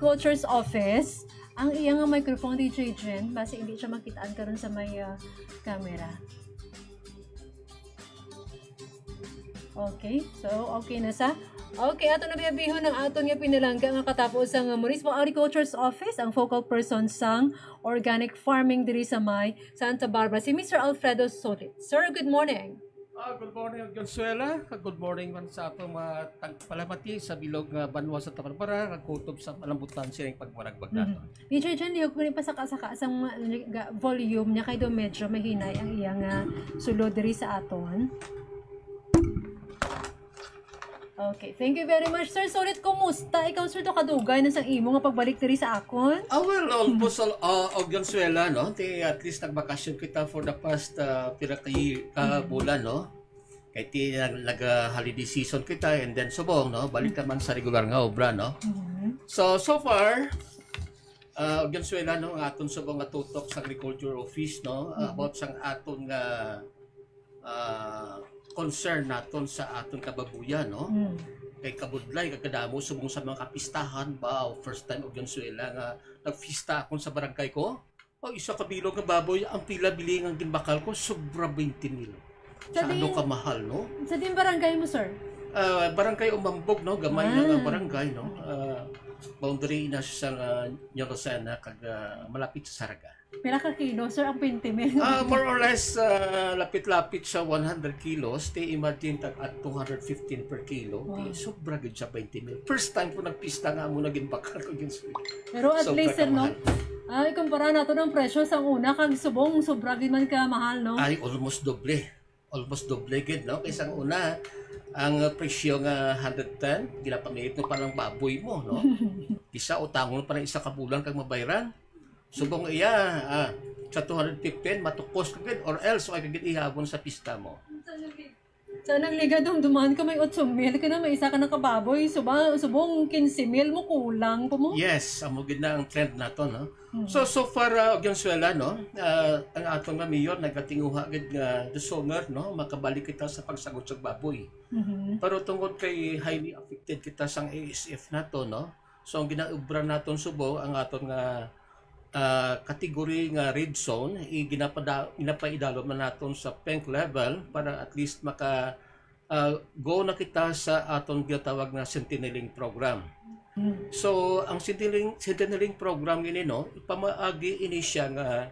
Culture's office. Ang iyang microphone DJ Jen, base hindi siya makitaan karon sa may camera. Okay, so okay na sa. Okay, ato na biyabihon ng aton nga pinalangga nga katapos ang Municipal Agriculture's Office, ang focal person sang organic farming diri sa may Santa Barbara, si Mr. Alfredo Solit. Sir, good morning. Good morning, Consuela. Good morning man sa atong mga tagpalamati sa bilog nga banwa sa Santa Barbara, kutob sa malambutan silang pagmaragbag nato. DJ Jen, liog ko rin pa saka-saka sang volume niya kay do medyo mahinay ang iyang sulod diri sa aton. Okay, thank you very much, sir. Solid, kumusta? Ikaw, sir, to kadugay na sang imo nga pagbalik diri sa akon? Well, almost Consuela, no? At least nagbakasyon kita for the past bulan, no? Kaya nag-holiday season kita and then subong, no? Balik naman sa regular nga obra, no? So far, Consuela, no? Ang aton subong nga tutok sa Agriculture Office, no? About sang aton nga concern naton sa aton kababuyan, no? Kay kabudlay kagdamo subong sa mga kapistahan ba first time og Venezuela nga nagpista akon sa barangay ko. Isa ka bilog nga baboy ang pila biling ang ginbakal ko sobra 20,000. Sa ano ka mahal, no? Sa din barangay mo, sir? Barangay Umambog, no? Gamay na nga barangay, no? Boundary na sa Nyolosena kag malapit sa Saraga. Pila ka kilo, sir, ang 20,000? More or less, lapit-lapit sa 100 kilos. Imagine at 215 per kilo. Wow. Sobra gud sa 20,000. First time ko nagpista nga mo naging bakal ko yun. Pero at least, sir, no? Ay, kumpara nato ng presyo sa una, kag subong, sobra gid man ka mahal, no? Ay, almost doble. Almost doble gid, no? Kaysa ang una, ang presyo nga 110, ginapamilit mo pa ng baboy mo, no? Isa, utangon pa ng isa ka bulan kag mabayaran. Subong iya, sa 215, matukos ka gid or else ay kagid ihabon sa pista mo. Sa nagliga dumaan ka may 8,000 ka na, may isa ka na kababoy, subong 15,000 mo kulang po mo? Yes, amo gid na ang trend nato, no? So far, Venezuela, no? Ang atong nga mayor nagatinguha gid nga the sooner, no? Makabalik kita sa pagsagot sa baboy. Pero tungod kay highly affected kita sang ASF nato, no? So ang ginaubra naton subo ang aton nga category nga red zone, ginapaidalo man naton sa pink level para at least maka go na kita sa aton gitawag na Centineling program. So ang Centineling program ini, no, ipamaagi ini siya nga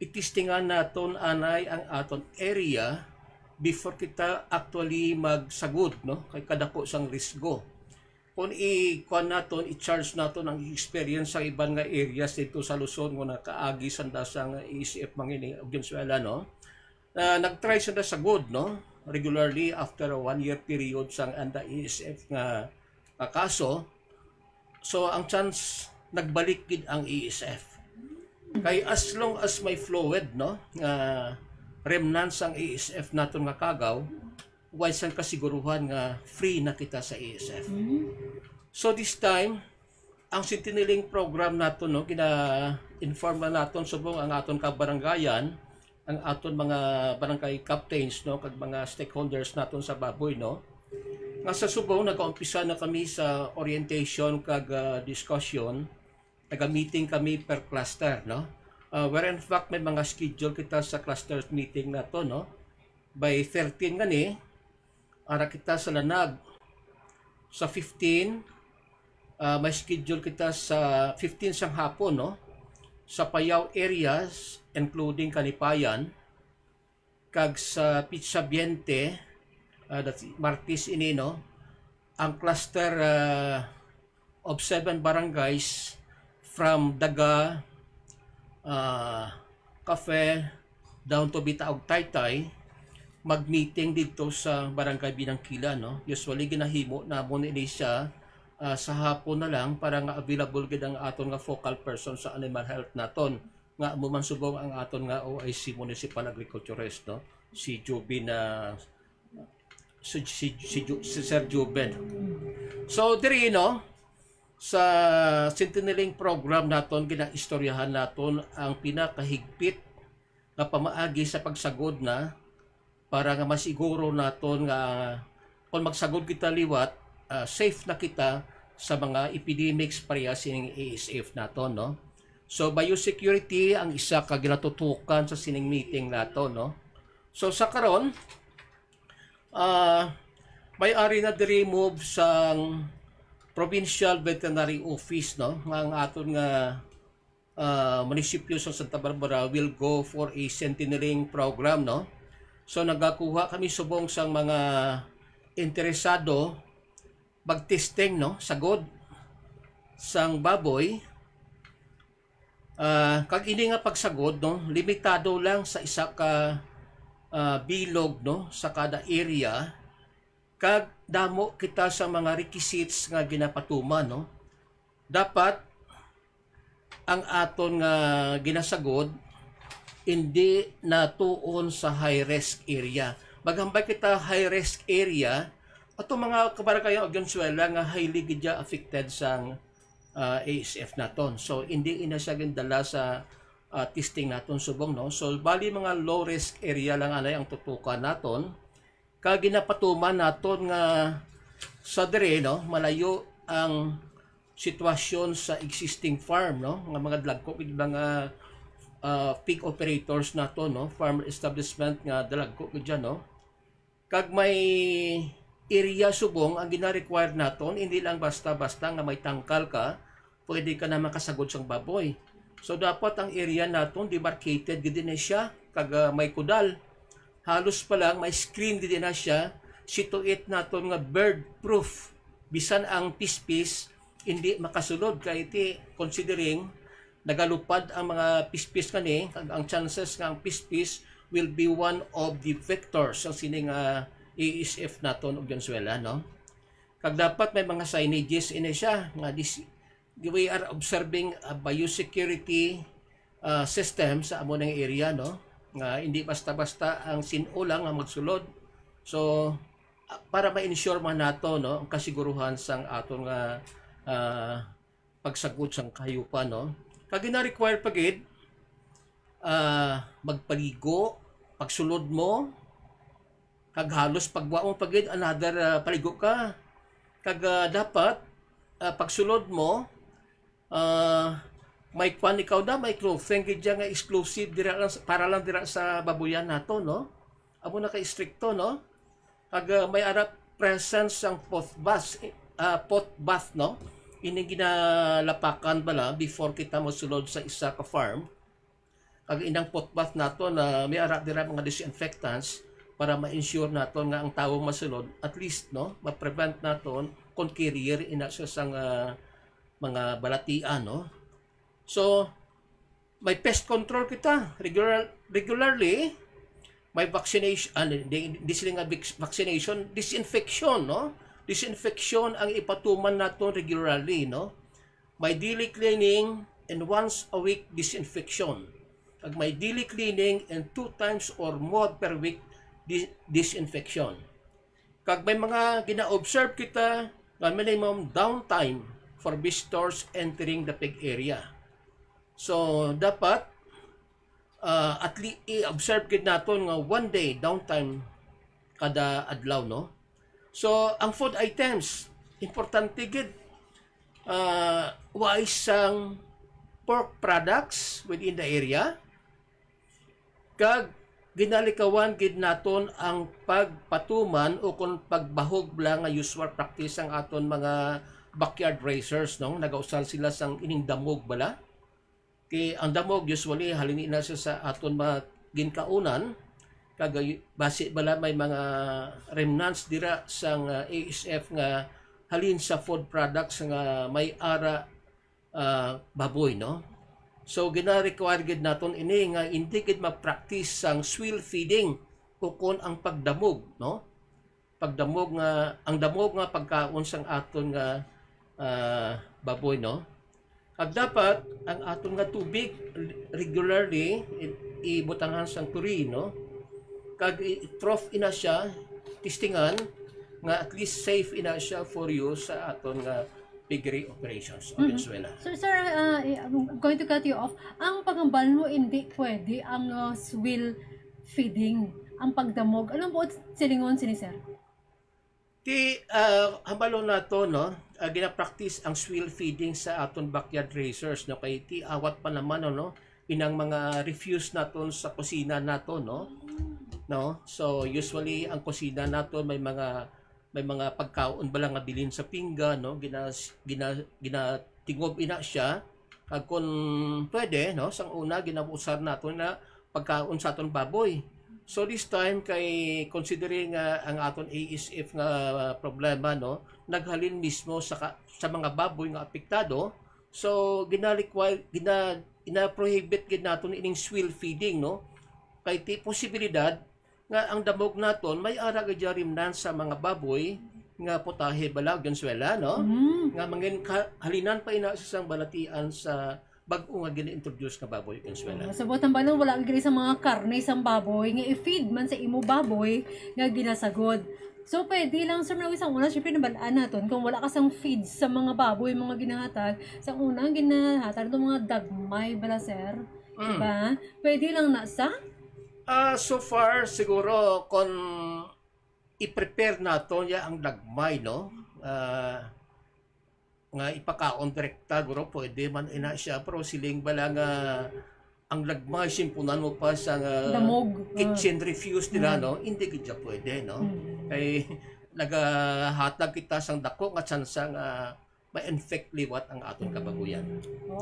itistingan naton anay ang aton area before kita actually magsagod, no, kay kadako sang risgo. Kung i-kuan naton, i-charge naton ang experience sa ibang nga areas dito sa Luzon nga nakaagi sanda sang ECF mangini og Venezuela, no? Nag-try sanda sa good, no? Regularly after a 1-year period sang anda ECF nga kaso. So ang chance nagbalik gid ang ECF. Kay as long as may fluid, no? Remnants ang ECF naton nga kagaw, wise ang kasiguruhan nga free na kita sa ESF. So this time, ang Centineling program nato, no, gina-inform na naton subong ang aton kabarangayan, ang aton mga barangay captains, no, kag mga stakeholders naton sa baboy, no. Nga sa subong nag-umpisa na kami sa orientation kag discussion, naga-meeting kami per cluster, no. Where in fact may mga schedule kita sa cluster meeting nato, no. By 13 gani, ara kita sa Lanag. Sa 15, may schedule kita sa 15 sang hapon, no? Sa Payaw areas, including Kanipayan, kag sa Pitsabiente, that's Martis ini, no? Ang cluster of 7 barangays from Daga, Cafe, down to Bitaog Taytay, mag-meeting dito sa Barangay Binangkila, no? Usually ginahimo na mo ni siya sa hapon na lang para nga available gid ang aton nga focal person sa animal health naton. Nga mo man subong ang aton nga OIC Municipal Agriculturist, no? Si Jubin si Sir Juben. So diri, no, sa Centineling program naton ginaistoryahan naton ang pinakahigpit nga pamaagi sa pagsagod na para nga masiguro naton nga kung magsagod kita liwat, safe na kita sa mga epidemics pareha sining ASF nato, no. So biosecurity ang isa ka ginatutukan sa sining meeting nato, no. So sa karon may-ari na diri-move sang Provincial Veterinary Office, no, nga ang aton nga munisipyo sa Santa Barbara will go for a centenarian program, no. So nagakuha kami subong sang mga interesado mag-testing, no, sagod sang baboy. Kag ini nga pagsagod, no, limitado lang sa isa ka bilog, no, sa kada area. Kag damo kita sa mga requisites nga ginapatuman, no. Dapat ang aton nga ginasagod hindi natuon sa high risk area. Magambay kita high risk area, ato mga kabarangay og Venezuela nga highly gidya affected sang ASF naton. So hindi ina siya gindala sa testing naton subong, no. So bali mga low risk area lang anay ang tutukan naton. Kag ginapatuman naton nga sa dire, no, malayo ang sitwasyon sa existing farm, no, nga mga dagko mga pig operators nato, no, farm establishment nga dalagko gudyan, no. Kag may area subong ang gina-require naton, hindi lang basta-basta nga may tangkal ka pwede ka na makasagod sang baboy. So dapat ang area naton demarcated gid na siya, kag may kudal. Halos pa lang may screen gid na siya, situate naton nga bird proof. Bisan ang pispis hindi makasulod kay iti considering nagalupad ang mga pispis kani, kag ang chances nga ang pispis will be one of the vectors ang sining ASF naton og Venezuela, no. Kag dapat may mga signages ini siya nga we are observing a biosecurity system sa amo ng area, no, nga hindi basta-basta ang sino lang nga magsulod. So para ma-ensure man nato, no, ang kasiguruhan sang aton nga pagsagod sang kahayupan, no. Kag gina-require pagid magpaligo pagsulod mo, kag halos pagwaong pagid another paligo ka. Kag dapat pagsulod mo may kwan ikaw da, may clothing gid nga exclusive dira lang para lang dira sa babuyan nato, no. Amo na kay stricto, no. Kag may ara presence ang pot bath, no. Ini ginalapakan bala before kita mosulod sa isa ka farm. Kag inang pot bath nato na may ara dira mga disinfectants para ma-ensure naton nga ang tawo masulod, at least, no, ma-prevent naton kung carrier ina siya sang mga balatian, no. So may pest control kita regularly, may vaccination, vaccination, disinfection, no. Disinfection ang ipatuman naton regularly, no. May daily cleaning and once a week disinfection. Kag may daily cleaning and 2 times or more per week disinfection. Kag may mga gina-observe kita na minimum downtime for visitors entering the pig area. So dapat at least i-observe gid naton nga 1 day downtime kada adlaw, no. So ang food items importante gid, wais sang pork products within the area. Kag ginalikawan gid naton ang pagpatuman o kung pagbahog lang nga usual practice ang aton mga backyard raisers, no. Nagausal sila sang ining damog bala. Kay ang damog usually halin na siya sa aton mga ginkaunan, kag base bala may mga remnants dira sang ASF nga halin sa food products nga may ara baboy, no. So gina-require gid naton ini nga hindi gid ma-practice sang swill feeding o kon ang pagdamog, no. Pagdamog nga ang damog nga pagkaon sang aton nga baboy, no. Kag dapat ang aton nga tubig regularly ibutangan sang turi, no. Kag i-trough ina siya, testingan nga at least safe ina siya for use sa aton nga piggery operations of Venezuela. So sir, I'm going to cut you off. Ang pagambal mo hindi pwede ang swill feeding, ang pagdamog. Anong po silingon sini sir? Ti hambalo nato no, gina-practice ang swill feeding sa aton backyard racers no kay ti awat pa naman no, inang mga refuse naton sa kusina nato no. No? So usually ang kusina nato may mga pagkaon bala nga bilin sa pinggan no, ginatingob ina siya kag kun pwede no, sang una ginausar nato na pagkaon sa aton baboy. So this time kay considering ang aton ASF nga problema no, naghalin mismo sa mga baboy nga apektado. So gina-prohibit gid naton ining swill feeding no. Kay ti posibilidad nga ang damog naton may ara gid rimnan sa mga baboy nga putahe bala Venezuela no. Nga mangin halinan pa ina sa sang balatian sa bag-o nga gina-introduce nga baboy Venezuela. Sa botang balang wala gid sa mga karne sang baboy nga i-feed man sa imo baboy nga ginasagod. So pwede lang sir na isang una syempre nabalaan naton kung wala ka sang feed sa mga baboy mga ginahatag sa unang ginahatag ng mga dagmay bala sir. Diba? Pwede lang na sa So far siguro kung i-prepare nato ya ang dagmay no. Nga ipakaon direkta guro pwede man ina siya pero siling bala nga ang lagmay simpunan mo pa sa damog kitchen refuse nila no, hindi gid pwede no. Kay nagahatag kita sang dako nga tsansa nga ma-infect liwat ang aton kababuyan.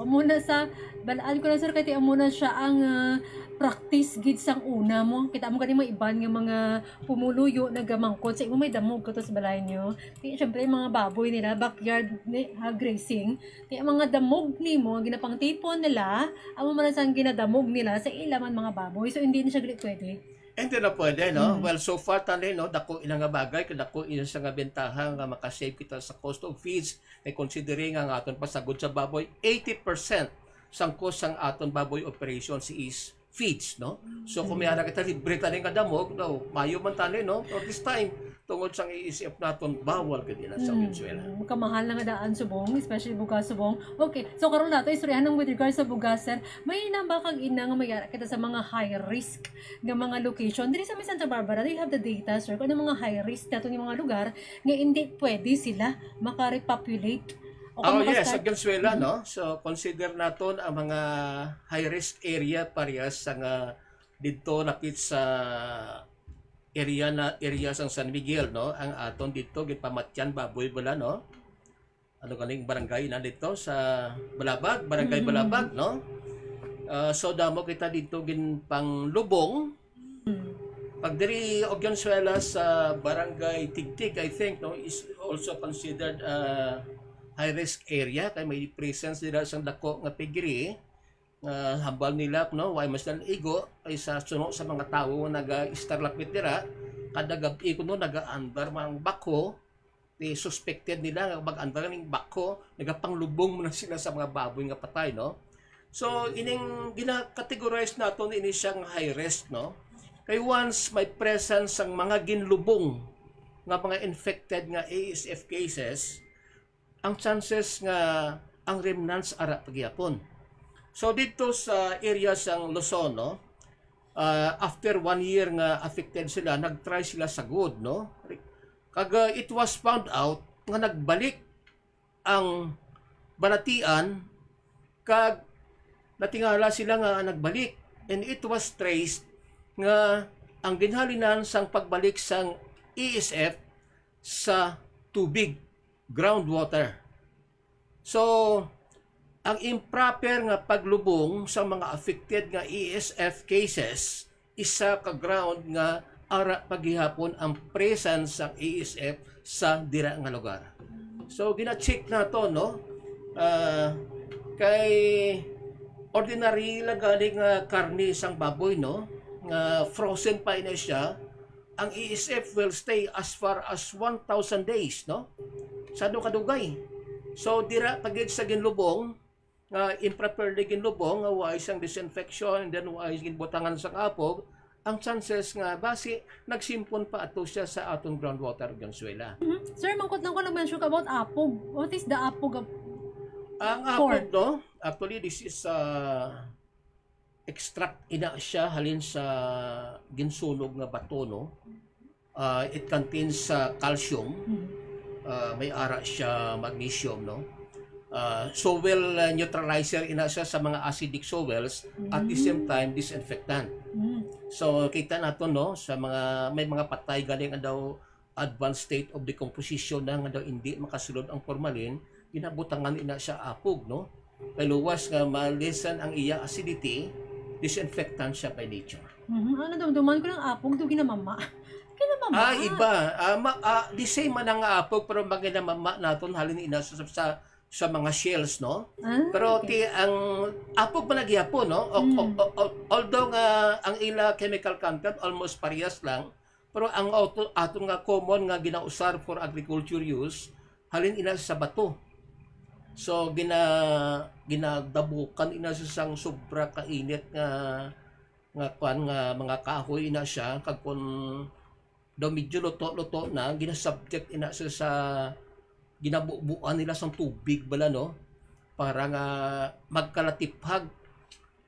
Muna sa balaan ko lang sir kay muna siya ang practice gid sang una mo. Kita mo kani mga iban nga mga pumuluyo nagamangkot sa imo may damog kato sa balay nyo. Kaya syempre mga baboy nila backyard grazing. Kaya mga damog nimo ginapangtipon nila, amo man sang ginadamog nila sa ilaman mga baboy. So hindi na siya gid pwede. Hindi na pwede, no? Well, so far tali, no? Dako ilang nga bagay, dako ilang sa nga bentaha nga makasave kita sa cost of feeds. Ay considering ang aton pasagod sa baboy, 80% sang cost sang aton baboy operations is feeds, no? So kung may ara kita libre tani nga damog, no? Mayo man tani, no? Or this time, tungod sang iisip naton bawal gid na sa Venezuela. Kamahal na nga daan subong, especially bugas subong. Okay, so karon nato istoryahan ng with regards sa bugas sir. May nambakag ina nga mayara kita sa mga high risk nga mga location diri sa Santa Barbara. Do you have the data sir kung ano mga high risk nato ni mga lugar nga hindi pwede sila maka-repopulate? Yes, sa Venezuela, no? So, consider naton ang mga high-risk area parehas sa nga dito lapit sa area sang San Miguel, no? Ang aton dito gipamatyan baboy bala, no? Ano kaning barangay na dito sa Balabag, barangay Balabag, no? So damo kita dito gin pang lubong. Pag diri og Venezuela sa barangay Tigtig, I think, no, is also considered high risk area kay may presence nila sang dako nga pigiri hambal nila no way mas igo ay sa suno sa mga tawo naga-starlapit dira kada gabi kuno naga-andar mang bako di suspected nila nga mag-andar ning bako nagapanglubong mo na sila sa mga baboy nga patay no. So ining gina-categorize naton ini siyang high risk no kay once may presence sang mga ginlubong nga mga infected nga ASF cases ang chances nga ang remnants ara pagyapon. So dito sa area sang Luzon, no, after 1 year nga affected sila, nagtry sila sa good, no. Kag it was found out nga nagbalik ang balatian kag natingala sila nga nagbalik and it was traced nga ang ginhalinan sang pagbalik sang ESF sa tubig groundwater. So, ang improper nga paglubong sa mga affected nga ESF cases, isa ka ground nga ara paghihapon ang presence ng ESF sa dira nga lugar. So, gina-check na to, no? Kay ordinary lang galing nga karne sang baboy, no? Nga frozen pa ina siya, ang ESF will stay as far as 1,000 days, no? Sa kadugay. So dira pagid sa ginlubong nga improperly ginlubong nga wa isang disinfection and then wa isang butangan sa apog, ang chances nga base nagsimpon pa ato siya sa atong groundwater Venezuela. Sir, mangkot lang ko nag-mention ka about apog. What is the apog? Ang apog no, actually this is extract ina siya halin sa ginsunog nga bato no. It contains calcium, may ara siya magnesium, no? Soil neutralizer ina siya sa mga acidic soils, at the same time disinfectant. So kita nato, no, sa mga may mga patay galing daw advanced state of decomposition na nga daw hindi makasulod ang formalin, ginabutangan ina siya apog, no? Kay luwas nga malisan ang iya acidity, disinfectant siya by nature. Ano daw, duman ko ng apog, do ginamama. Ginamama? Iba. The same man ang apog, pero maginamama naton halin ina sa mga shells, no? Pero okay. ang apog man nagyapo, no? Although nga ang ila chemical content almost parehas lang, pero ang aton nga common nga ginausar for agriculture use, halin ina sa bato. So ginadabukan ina sa sang sobra kainit nga mga kahoy ina siya, kag kun daw medyo luto na, ginasubject ina sa ginabubuan nila sa tubig bala, no, para nga magkalatiphag,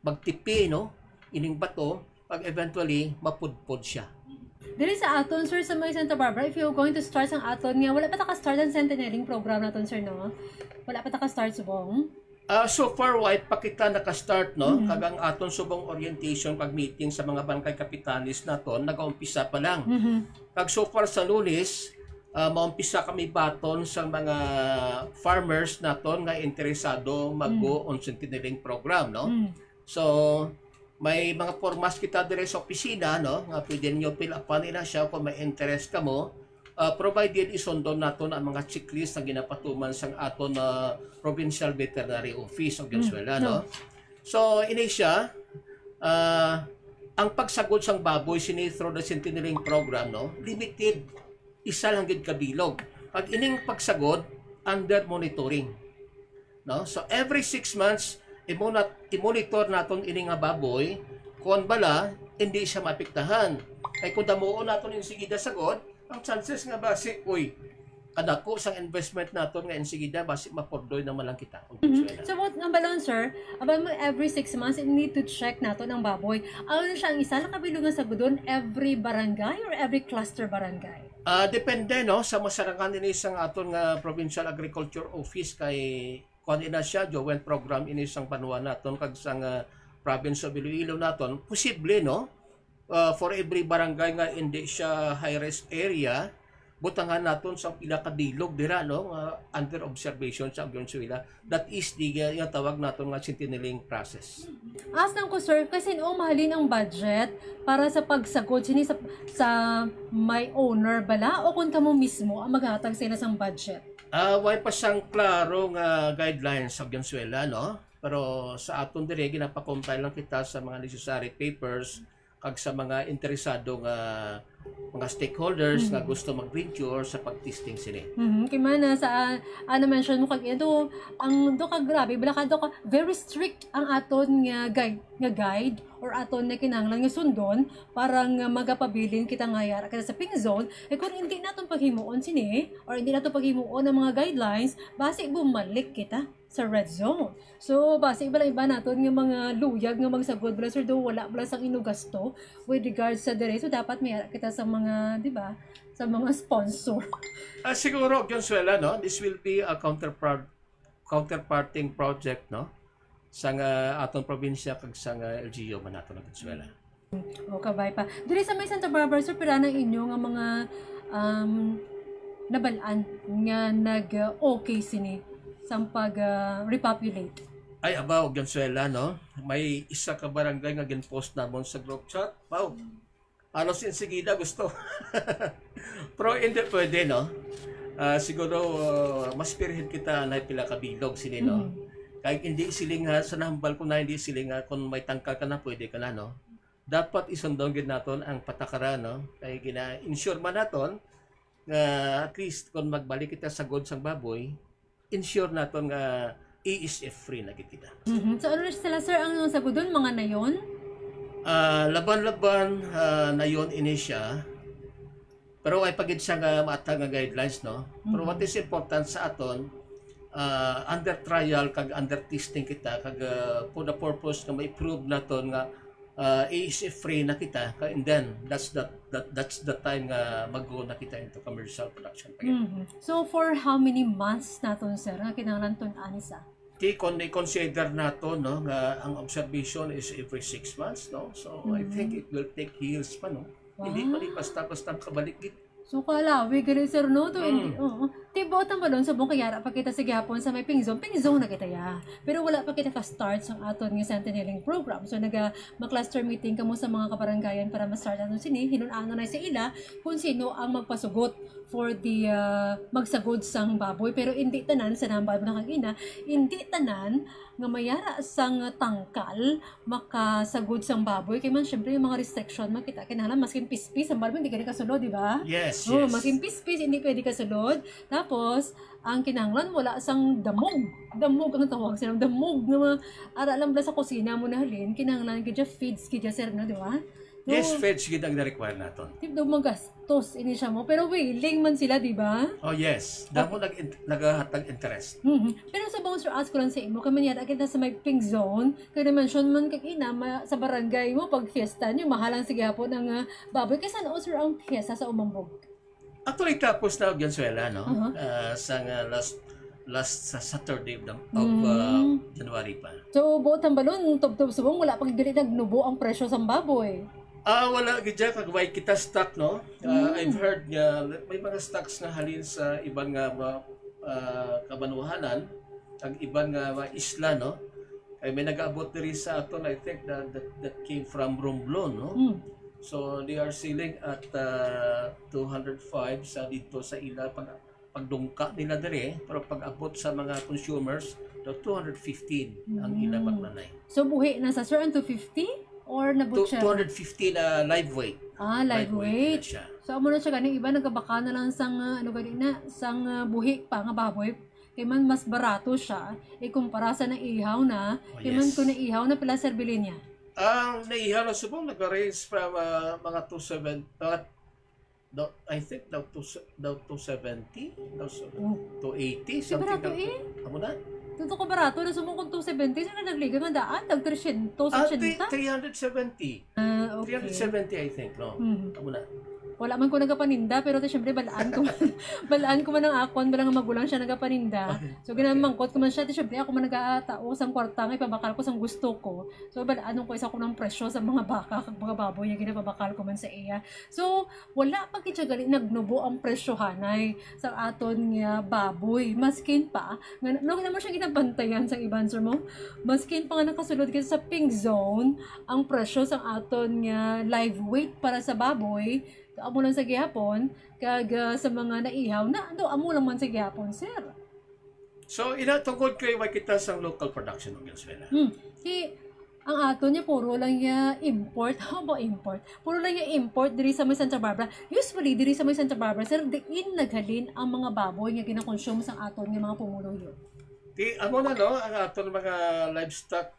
magtipi, no, ining bato, pag eventually mapudpod siya. Dili sa aton, sir, sa mga Santa Barbara, if you're going to start sang aton nga, wala pa ta ka-start ang centennial program naton, sir, no? Wala pa ta ka-start subong? So far, why pa kita naka-start, no? Kagang aton subong orientation kag meeting sa mga barangay kapitalis naton, nag-umpisa pa lang. Kag so far sa Lunes, maumpisa kami baton sa mga farmers naton nga interesado mag-go on centennial program, no? So may mga formas kita dire sa opisina, no, nga pwede nyo fill upan nila siya kung may interest ka mo, provided isundon naton ang mga checklist na ginapatuman sa aton na Provincial Veterinary Office of Venezuela, no? So ini siya, ang pagsagod sang baboy sini through the centennial program, no, limited, isa lang gid kabilog. Pag ining pagsagod, under monitoring, no? So every 6 months i-monitor naton ini nga baboy kung bala hindi siya maapektahan. Kay kung damuon naton yung sigida sagod, ang chances nga basi kadako sang investment naton nga insigida basi mapordoy naman lang kita. So what ang balon, sir, about mo every 6 months you need to check naton ang baboy. Ano siya ang isa na kabilungan sa gudon, every barangay or every cluster barangay? Depende, no, sa masarangan ini sang aton nga Provincial Agriculture Office, kay kung ina siya joint program ini sang panuan naton kag sang province of Iloilo naton, posible, no, for every barangay nga hindi siya high risk area, butangan naton sa pila ka bilog dira, no, under observation sa Venezuela. That is yung tawag naton nga centennial process. Asang ko, sir, kasi mahalin ang budget para sa pagsagod sini sa may owner bala o kung kamo mismo ang maghatag sila sang budget? Way pa siyang klaro nga guidelines sa Venezuela, no? Pero sa aton dire ginapakompile lang kita sa mga necessary papers kag sa mga interesado nga mga stakeholders nga gusto mag-venture sa pag-testing sini. Kay mana sa mention mo kag ito, ang do ka grabe bala ka do ka very strict ang aton nga guide or aton na kinahanglan nga sundon para nga magapabilin kita ngayara kita sa pink zone. Kung hindi naton paghimuon sini or hindi naton paghimuon ang mga guidelines, basi bumalik kita sa red zone. So basi bala iba naton nga mga luyag nga magsagod bala, sir, do wala bala sang inugasto with regards sa dire. So dapat may kita sa mga, di ba, sa mga sponsor. Siguro Venezuela, no, this will be a counterparting project, no, sa atong probinsya kag sa LGU man nato ng Venezuela. O kabay pa. Dire sa may Santa Barbara, sir, pila na inyo nga mga nabalaan nga nag-okay sini sa pag-repopulate? Ay, abaw, Venezuela, no? May isa ka barangay nga gin-post namon sa group chat. Wow! Halos insigida gusto. Pero hindi pwede, no? Siguro, mas pirhin kita na pila kabilog sila, no? Kahit hindi siling sa nahambal ko na hindi siling kung may tangkal ka na, pwede ka na, no? Dapat isundong naton ang patakaran, no? Kaya gina-insure man naton at least kung magbalik kita sa god sang baboy, insure naton nga ESF free na kita. So ano sila, sir, ang sagodon mga nayon? Laban-laban na yon ini siya. Pero ay pagid siya nga maatag nga guidelines, no? Pero what is important sa aton, under trial kag under testing kita kag for the purpose nga ma-improve naton nga ASF free na kita, and then that's the time nga mag-go na kita into commercial production pa yun. So for how many months naton sir nga kinahanglan ton anisa? Consider nato no nga ang observation is every 6 months, no, so I think it will take years pa, no. Hindi pa basta-basta kabalik gid. So kalawi gali sir no to tibo ta balon sa buong kayara pa kita sa gihapon sa may pingzone na kita ya. Pero wala pa kita ka-start sa aton nga Centennialing program. So mag-cluster meeting kamo sa mga kabaranggayan para ma-start aton sini hinun-ano na sa ila kung sino ang magpasugot for the magsagod sang baboy. Pero hindi tanan sa nambal na kagina, hindi tanan nga mayara sang tangkal makasagod sang baboy kay man syempre yung mga restriction makita kinahanglan maskin pispis ang balbon hindi ka kasulod, di ba? Yes. Maskin pispis hindi pwede kasulod. Tapos ang kinahanglan wala sang damog ang tawag sila damog nga ara lang bla sa kusina mo na halin kinahanglan gid feeds gid sir no, di ba? No, Yes, feeds gid ang na-require naton. Tip daw magastos ini siya mo pero willing man sila, di ba? Oh yes, damo naghatag interest. Pero sa bouncer ask ko lang sa imo kami niya kita sa may pink zone kaya mention man kag ina sa barangay mo pag fiesta niyo mahalang sige hapon ang baboy kaysa na sir ang fiesta sa Umambog. Actually tapos na Venezuela, no. Sa last sa Saturday of January pa. So buot ang balon tub-tub subong wala pag dili nagnubo ang presyo sa baboy. Wala gidya kag way kita stock, no. I've heard nga may mga stocks na halin sa ibang nga kabanuhanan, ang ibang nga isla, no. Kay may nag-abot diri sa aton, I think that came from Romblon, no. So they are selling at 205 sa dito sa ila pagdungka nila diri, pero pag-abot sa mga consumers, 215 ang ila pagnanay. So buhi na sa sir ang 250? Or nabutcher? 215 live weight. Live weight. Siya. So amo na siya ganing iba nagabaka na lang sang sang buhi pa nga baboy. Kay man mas barato siya ikumpara sa naihaw na. Kay man ko naihaw na pila serbilin niya. Ang naihaw na subong nag-range from mga 27 I think daw 270, 280, something like Amo na? Tuto ko barato na sumong kung 270 sana nagliga nga daan tag 300 370. 370. Okay. 370 I think, no. Amo na. Wala man ko nagapaninda pero syempre balaan ko man ang akon bilang magulang siya nagapaninda. So ginamangkot ko man siya syempre ako man nagatao sang kwarta nga ipabakal ko sang gusto ko. So balaan ko isa ko ng presyo sa mga baka kag mga baboy nga ginapabakal ko man sa iya. So wala pa gid siya gali nagnubo ang presyo hanay sa aton nga baboy maskin pa nga no naman siya ginabantayan sang iban sir mo. Maskin pa nga nakasulod kasi sa pink zone ang presyo sang aton nga live weight para sa baboy. Amo lang sa gihapon kag sa mga naihaw na amo lang man sa gihapon sir. So tungkol kay kita sa local production ng Venezuela. Ang ato niya puro lang ya import. How about import? Puro lang ya import diri sa may Santa Barbara. Usually diri sa may Santa Barbara sir diin naghalin ang mga baboy nga gina-consume sang aton nga mga pumuluyo. Amo na no ang aton mga livestock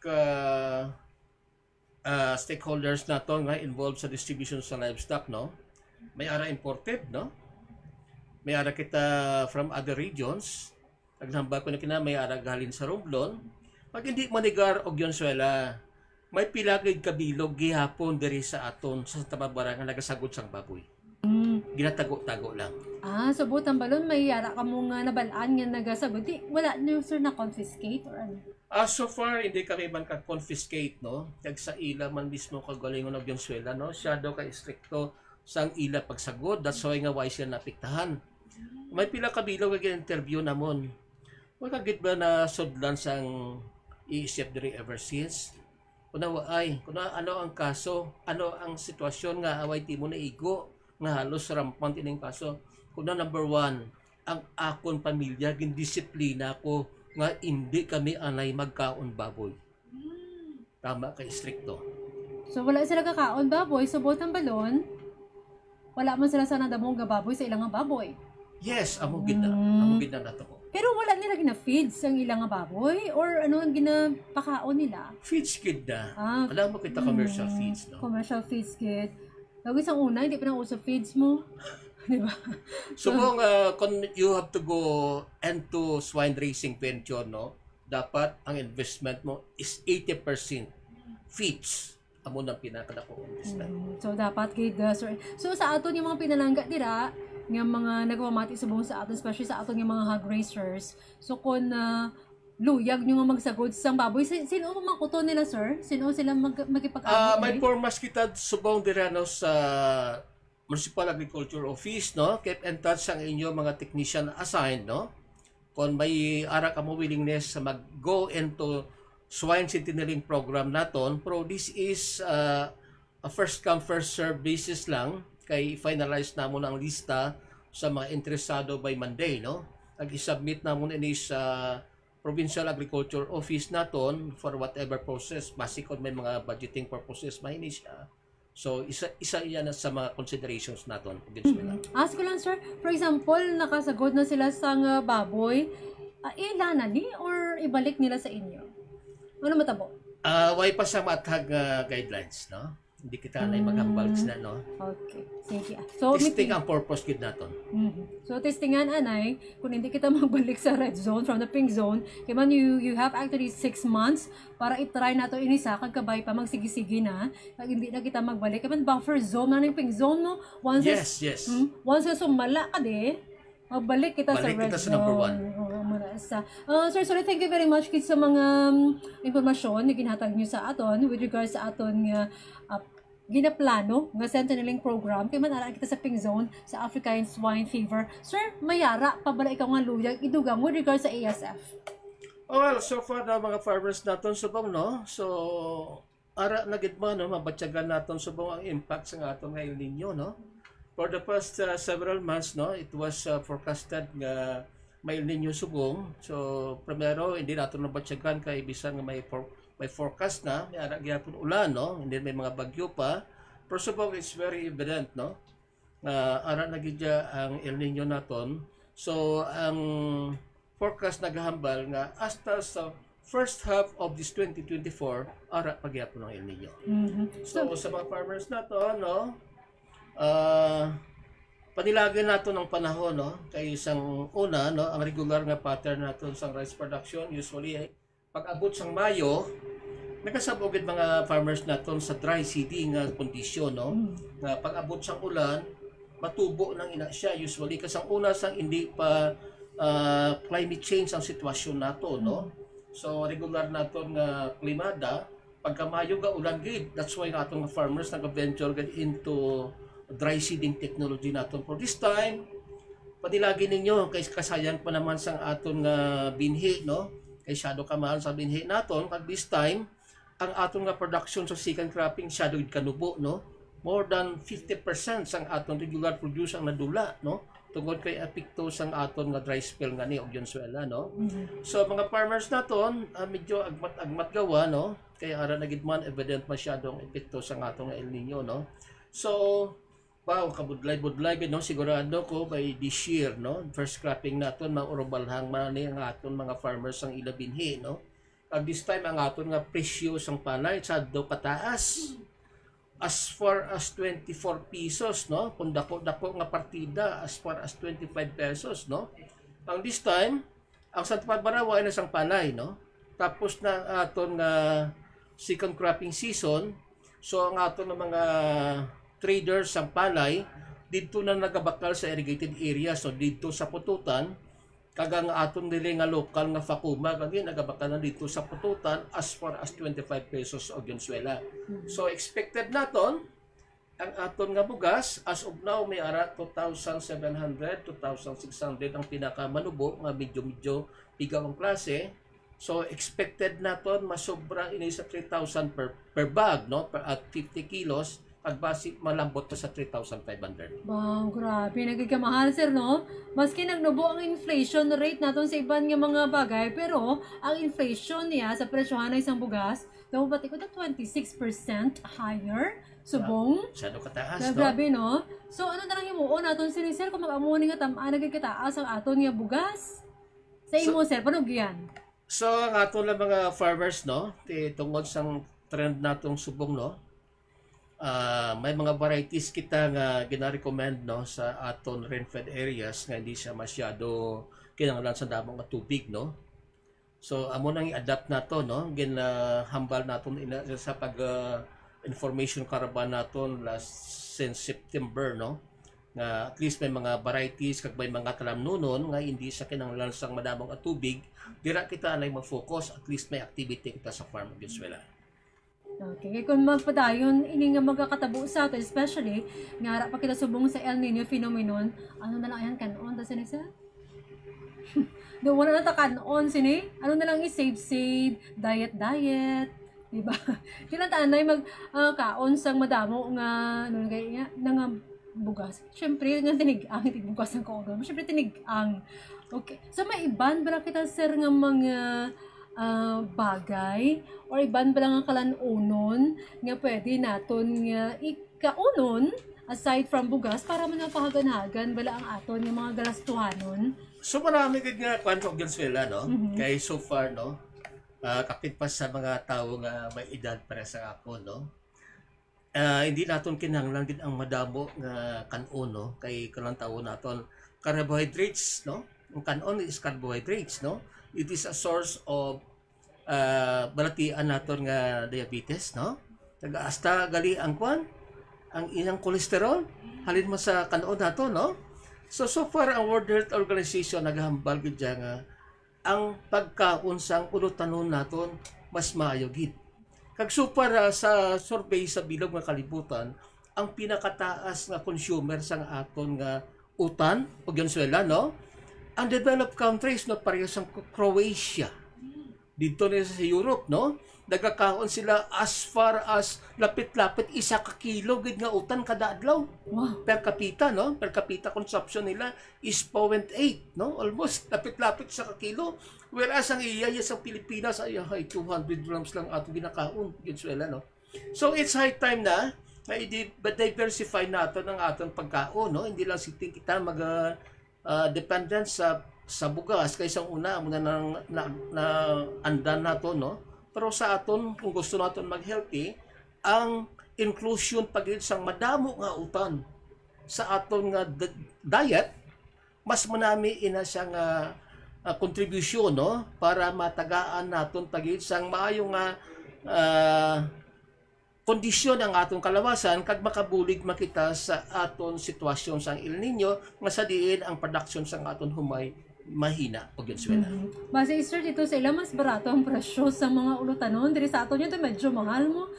stakeholders nato nga involved sa distribution sa livestock, no. May ara imported, no? May ara kita from other regions. Naghambal ko na kina may ara galing sa Romblon. Pag hindi manigar og Venezuela, may pilagid kabilog gihapon diri sa aton sa Santa Barbara nga nagasagod sang baboy. Ginatago-tago lang. So butang balon may ara kamo nga nabalaan nga nagasagod. Wala niyo sir na confiscate or ano? So far hindi kami man ka-confiscate, no. Kag sa ila man mismo kagalingon og Venezuela, no. Siya daw ka stricto sang ila pagsagod, that's why nga why sila napiktahan. May pila kabilog nga interview namon. Wala gid ba na sudlan sang iisip diri ever since? Kuna ano ang kaso, ano ang sitwasyon nga away timo na igo nga halos rampant ining kaso. Kuna number 1, ang akon pamilya gindisiplina ko nga hindi kami anay magkaon baboy. Tama kay stricto. So wala sila kakaon baboy, so botang balon. Wala man sila sa nadamong nga baboy sa ilang nga baboy. Yes, amo gid na nato ko. Pero wala nila gina-feeds ang ilang nga baboy or ano ang ginapakaon nila? Feeds kid na. Alam mo kita commercial feeds, no? Commercial feeds kid. Lagi sa una, hindi pa na uso feeds mo. Di ba? So kung you have to go into swine racing venture, no? Dapat ang investment mo is 80% feeds amo nang pinakadako So dapat gid sir. So sa aton yung mga pinalangga dira nga mga nagmamati subong sa aton, especially sa aton yung mga hog racers. So kung luyag nyo nga magsagod sa baboy, sino ang kuto nila sir? Sino sila magipag-abot? May formas kita subong dira no sa Municipal Agriculture Office, no? Keep in touch ang inyo mga technician assigned, no? Kung may ara ka mo willingness sa mag-go into swine sentinelling program naton, pero this is a first come first serve basis lang, kay finalize na mo ang lista sa mga interesado by Monday, no? Nag-submit na mo ini sa Provincial Agriculture Office naton for whatever process, basic may mga budgeting purposes mahini siya. So isa iyan sa mga considerations naton. Ask ko lang sir, for example, nakasagod na sila sa baboy, ilan na ni or ibalik nila sa inyo? Ano matabo? Way pa sa matag guidelines, no? Hindi kita na maghambal na, no? Okay. Sige. So, testing ang purpose gid naton. So, testingan anay, kung hindi kita magbalik sa red zone from the pink zone, kaya man you have actually 6 months para i-try nato inisa kag kabay pa magsigi-sige na, kag hindi na kita magbalik. Kaya man buffer zone na ng pink zone, no? Once Yes. Once sumala ka de, magbalik kita sa red zone. Number 1. Sir, sorry, thank you very much kit sa mga impormasyon na ginhatag nyo sa aton with regards sa aton ginaplano nga sentinelling program kay manara kita sa pink zone sa African swine fever. Sir, mayara pa bala ikaw nga luyag idugang with regards sa ASF? Well, so far na mga farmers naton subong, no? So ara na gid man, no, mabatyagan naton subong ang impact sa aton nga El Nino, no? For the past several months, no, it was forecasted nga may El Nino subong. So primero hindi naton nabatyagan kay bisan nga may forecast na, may ara gyapon ulan, no? Hindi may mga bagyo pa. Pero subong it's very evident, no? Ara na gid ang El Nino naton. So ang forecast naghahambal nga hasta sa first half of this 2024 ara pagyapon ang El Nino. So sa mga farmers nato, no, panilagan nato ng panahon, no, kay isang una, no, ang regular nga pattern naton sa rice production usually pag-abot sang Mayo nagkasabog gid mga farmers naton sa dry seeding nga kondisyon, no, nga pag-abot sang ulan matubo nang ina siya usually kasang una sang hindi pa climate change ang sitwasyon nato, no. So regular naton nga klimada pagka Mayo ga ulan gid, that's why nga atong farmers nag-venture gid into dry seeding technology naton for this time. Padilagi ninyo kay kasayang pa naman sang aton nga binhi, no, kay shadow kamahal sa binhi naton kag this time ang aton nga production sa second cropping shadow kanubo, no, more than 50% sang aton regular produce ang nadula, no, tungod kay epekto sang aton nga dry spell nga ni og Venezuela, no. So mga farmers naton medyo agmat gawa, no, kay ara na gid man evident masyadong epekto sang aton nga El Nino, no. So wow, kabudlay-budlay gid, no, sigurado ko by this year, no, first cropping naton maurobalhang man ni ang aton mga farmers ang ilabinhi, no. At this time ang aton nga presyo sang panay sadto kataas as far as 24 pesos, no, kung dako nga partida as far as 25 pesos, no. Ang this time ang Santa Barbara wa na sang panay, no, tapos na aton nga second cropping season. So ang aton nga mga traders sang palay dito na nagabakal sa irrigated area, so dito sa Pututan kagang aton dili nga lokal nga Fakuma kagi nagabakal na dito sa Pututan as far as 25 pesos og Venezuela. So expected naton ang aton nga bugas as of now may ara 2,700 2,600 ang pinakamanubo nga medyo pigaw ang klase. So expected naton masobra ini sa 3,000 per bag, no, at 50 kilos at basic malambot pa sa 3,500. Wow, grabe. Nagkikamahal, sir, no? Maski nagnubo ang inflation rate natin sa iban nga mga bagay, pero ang inflation niya sa presyohan ng isang bugas, daw pati ko na 26% higher. Subong. Masyado kataas, no? Grabe, no? So, ano na lang yung muon natin, sir, kung mag-amunin nga tamaan, nagkikitaas ang aton nga bugas? Sa imo, sir, paano yan? So, ang aton lang mga farmers, no, tungod sang trend natong subong, no, may mga varieties kita nga gina-recommend, no, sa aton rain-fed areas nga hindi siya masyado kinahanglan sa damong nga tubig, no. So amo nang i-adapt nato, no, ginahambal naton sa pag information karaban naton last since September, no, nga at least may mga varieties kag may mga talamnunon nga hindi sa kinahanglan sang madamong at tubig, dira kita na mag-focus, at least may activity kita sa farm of Venezuela. Okay, kung magpadayon, ini nga magkakatabo sa ato, especially, nga harap pa kita subong sa El Nino phenomenon, ano na lang yan, kanon, ta sinisa? Doon wala na ta kanon, sini? Ano na lang i-save, diet, diba? Kailan taanay kaon sang madamo nga, ano nga, nga bugas. Siyempre, nga tinigang, bugas ang kaon. Siyempre, tinigang. Okay. So, may iban ba kita, sir, nga mga bagay or iban ba lang ang kalanunon nga pwede naton nga ikaunon aside from bugas para manapahagan-hagan bala ang aton nga mga galastuhanon. So marami gid nga kwanto og Venezuela, no? Kay so far, no, kapit pa sa mga tao nga may edad para sa ako, no, hindi naton kinahanglan gid ang madamo nga kanon, no, kay kanang tawo naton carbohydrates, no. Ang kanon is carbohydrates, no. It is a source of balatian naton nga diabetes, no. Taga-asta gali ang kwan, ang ilang kolesterol halin mo sa kanon nato, no. So far ang World Health Organization naghambal gid nga ang pagkaon sang ulutanon naton mas maayo gid. Kag so far sa survey sa bilog nga kalibutan, ang pinakataas nga consumer sang aton nga utan o Venezuela, no, ang developed countries, no, pareho sang Croatia. Dito na sa Europe, no, nagkakaon sila as far as lapit-lapit 1 kilo gid nga utan kada adlaw. Wow. Per capita, no, per capita consumption nila is 0.8, no, almost lapit-lapit 1 kilo. Whereas ang iya sa Pilipinas ay 200 grams lang ato ginakaon, Venezuela, no. So it's high time na i-diversify nato ng aton pagkaon, no, hindi lang siting kita mag dependent sa bugas kaysa una muna na andan nato, no. Pero sa aton kung gusto naton mag-healthy, ang inclusion pagid sang madamo nga utan sa aton nga diet, mas manami ina siya nga contribution, no, para matagaan naton pagid sang maayo nga kondisyon ang atong kalawasan kag makabulig makita sa aton sitwasyon sang El Nino nga sa diin ang production sang aton humay mahina o Venezuela. Base sir dito sa ila mas barato ang presyo sa mga ulutanon diri sa aton yun to medyo mahal mo.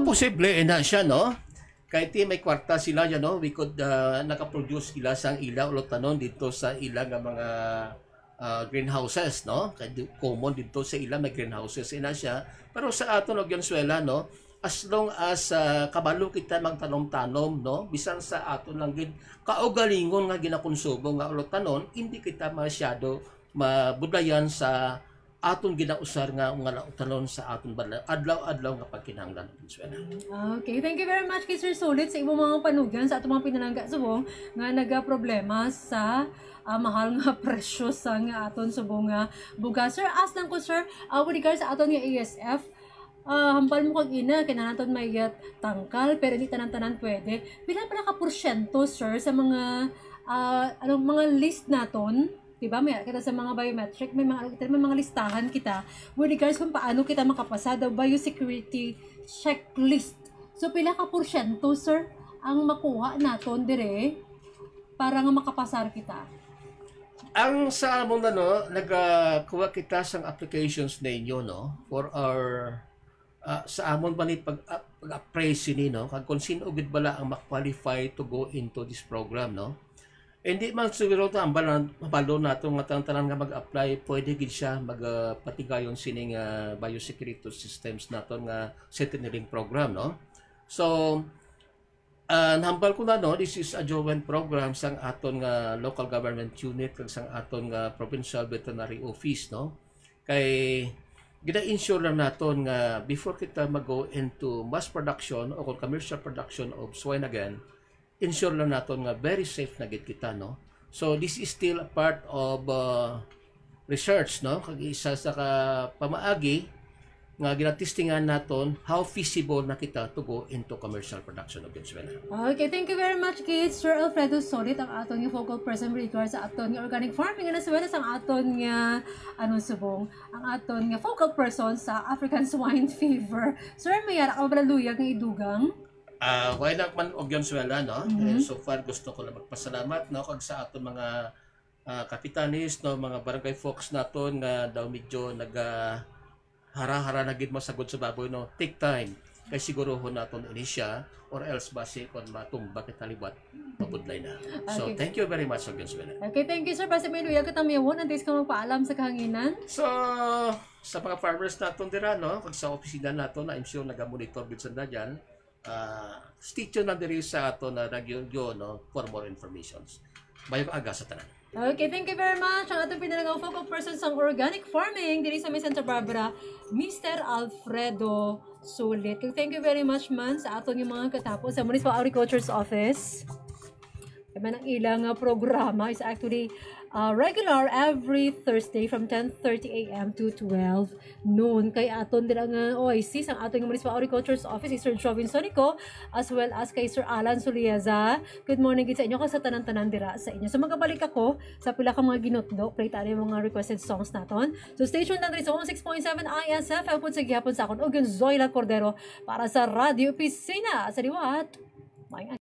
Posible na siya, no. Kahit may kwarta sila yan, no, we could nakaproduce sila sang ila ulutanon dito sa ila nga mga greenhouses, no. Common dito sa ila may greenhouses ina siya. Pero sa aton og Venezuela, no, as long as kabalo kita magtanom-tanom, no, bisan sa aton lang gid kaugalingon nga ginakonsumo nga ulutanon, hindi kita masyado mabudlayan sa aton ginausar nga ulutanon sa aton adlaw-adlaw nga pagkinahanglan ng Venezuela. Okay, thank you very much kay Sir Solid sa imong mga panugan sa atong mga pinalangga subong nga nagaproblema sa mahal nga presyo sa nga aton subong nga bugas. Sir, ask lang ko sir, with regards sa aton nga ASF, hampal mo kag ina kinahanglan may tangkal pero hindi tanan-tanan pwede. Pila pala ka porsyento sir sa mga mga list naton, diba? May kita sa mga biometric, may mga listahan kita with regards kung paano kita makapasa daw biosecurity checklist. So pila ka porsyento sir ang makuha naton dire para nga makapasar kita? Ang sa among nagakuha kita sang applications ninyo, no, for our sa amon ba ni pag-appraise ni, no, kag kung sino gid bala ang ma-qualify to go into this program, no. Hindi man siguro ta ang mabalo nato nga tanan nga mag-apply, pwede gid siya magpatigayon sining biosecurity systems naton nga centenary program, no. So hambal ko na, no, this is a joint program sang aton nga local government unit kag sang aton nga provincial veterinary office, no. Kay gina-insure lang naton nga before kita mag-go into mass production o commercial production of swine again, insure lang naton nga very safe na gid kita, no. So this is still a part of research, no, kag isa sa pamaagi nga ginatistingan naton how feasible na kita to go into commercial production of Venezuela. Okay, thank you very much, kids. Sir Alfredo Solit, ang aton nga focal person regards sa aton nga organic farming and as well as ang aton nga ang aton nga focal person sa African swine fever. Sir, mayara ka ba luyag nga idugang? Why not man og Venezuela, no? So far gusto ko lang magpasalamat no kag sa aton mga kapitanis no, mga barangay folks naton nga daw medyo hara-hara na gid masagod sa baboy no. Take time kay sigurohon naton ini siya or else base kon matumba kita liwat mabudlay na. So thank you very much Venezuela. Okay, thank you sir. Basta may luya kita miyawon antes ka magpaalam sa kahanginan. So sa mga farmers naton dira no, kag sa opisina naton na I'm sure naga-monitor gid sanda diyan. Stay tuned na diri sa aton na radio no for more informations. Bayog aga sa tanan. Okay, thank you very much. Ang atong pinalangaw focal person sa organic farming diri sa Santa Barbara, Mr. Alfredo Solit. Thank you very much man sa aton yung mga katapos sa Municipal Agriculture's Office. Kaya ang ilang programa is actually regular every Thursday from 10:30 a.m. to 12 noon. Kay aton dira nga OIC ang aton Municipal Agriculture's Office is Sir Jovin Sonico as well as kay Sir Alan Suliaza. Good morning gid sa inyo sa tanan-tanan dira sa inyo. So magabalik ako sa pila ka mga ginotdo, play tayo mga requested songs naton. So stay tuned lang diri sa 106.7 ISF upod sa gihapon sa akon og Zoila Cordero para sa Radio Opisina sa Liwat. Bye.